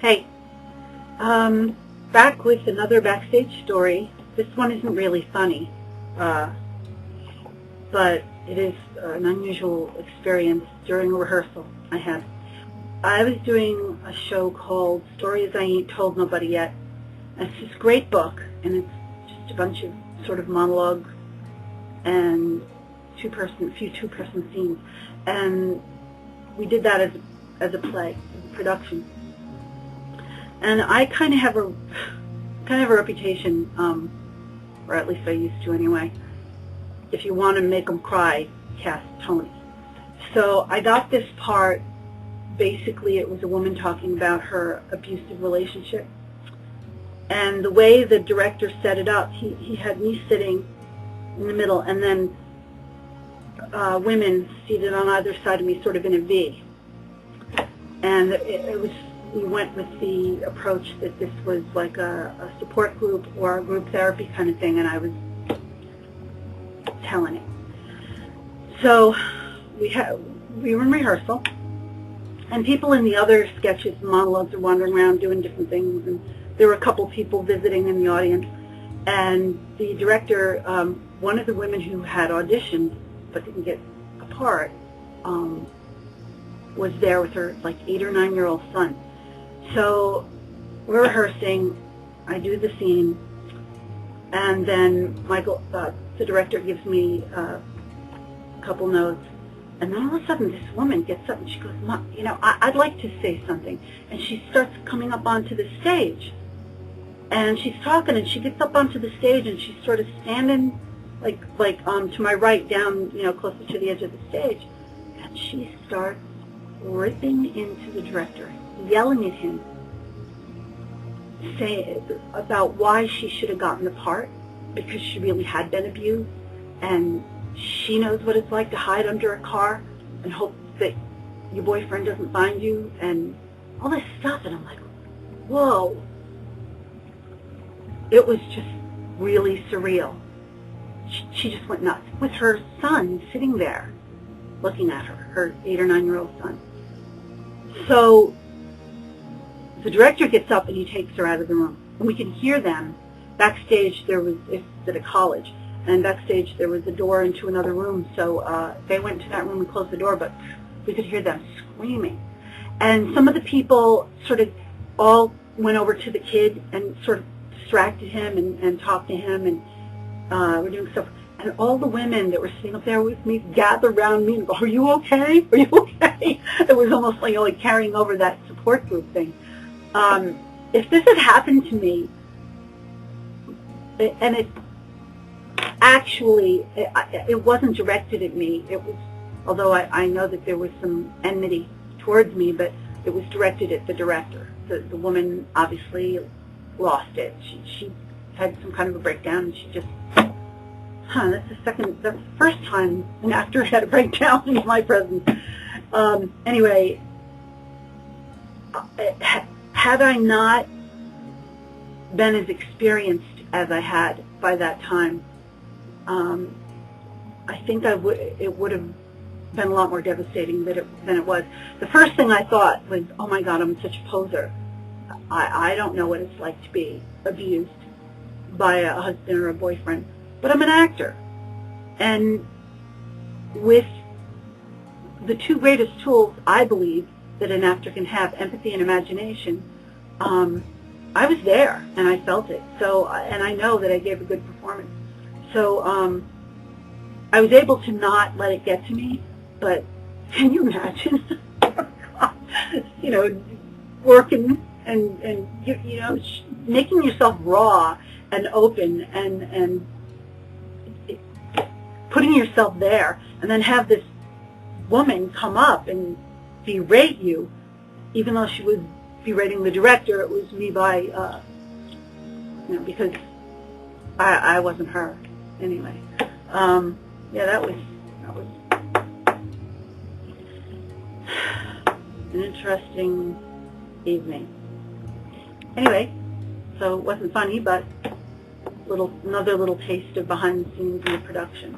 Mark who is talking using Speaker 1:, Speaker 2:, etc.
Speaker 1: Hey, back with another Backstage story. This one isn't really funny, but it is an unusual experience during a rehearsal I had. I was doing a show called Stories I Ain't Told Nobody Yet. And it's this great book, and it's just a bunch of sort of monologues and a few two-person scenes. And we did that as a play, as a production. And I kind of have a reputation, or at least I used to anyway. If you want to make them cry, cast Tony. So I got this part. Basically, it was a woman talking about her abusive relationship. And the way the director set it up, he had me sitting in the middle, and then women seated on either side of me, sort of in a V. And we went with the approach that this was like a support group or a group therapy kind of thing, and I was telling it. So we were in rehearsal, and people in the other sketches and monologues are wandering around doing different things, and there were a couple people visiting in the audience, and the director, one of the women who had auditioned but didn't get a part, was there with her like 8 or 9-year-old son. So we're rehearsing, I do the scene, and then Michael, the director, gives me a couple notes, and then all of a sudden this woman gets up and she goes, "Mom, you know, I'd like to say something." And she starts coming up onto the stage. And she's talking, and she gets up onto the stage, and she's sort of standing like to my right, down, you know, closer to the edge of the stage. And she starts ripping into the director, yelling at him, saying about why she should have gotten the part, because she really had been abused, and she knows what it's like to hide under a car and hope that your boyfriend doesn't find you, and all this stuff. And I'm like, whoa. It was just really surreal. She just went nuts with her son sitting there looking at her 8 or 9-year-old son. So the director gets up and he takes her out of the room. And we can hear them. Backstage, it's at a college, and backstage there was a door into another room. So they went to that room and closed the door, but we could hear them screaming. And some of the people sort of all went over to the kid and sort of distracted him and talked to him, and we're doing stuff. And all the women that were sitting up there with me gathered around me and go, "Are you okay? Are you okay?" It was almost like carrying over that support group thing. If this had happened to me, and it actually, it wasn't directed at me. It was, although I know that there was some enmity towards me, but it was directed at the director. The woman obviously lost it. She had some kind of a breakdown, and she just, that's the first time an actor had a breakdown in my presence. Anyway, had I not been as experienced as I had by that time, I think it would have been a lot more devastating than it was. The first thing I thought was, oh my God, I'm such a poser. I don't know what it's like to be abused by a husband or a boyfriend, but I'm an actor. And with the two greatest tools, I believe, that an actor can have, empathy and imagination, I was there and I felt it. So, and I know that I gave a good performance. So I was able to not let it get to me, but can you imagine, you know, working and you know, making yourself raw and open and putting yourself there, and then have this woman come up and berate you, even though she was berating the director. It was me by, you know, because I wasn't her anyway. Yeah, that was an interesting evening. Anyway, so it wasn't funny, but another little taste of behind the scenes in the production.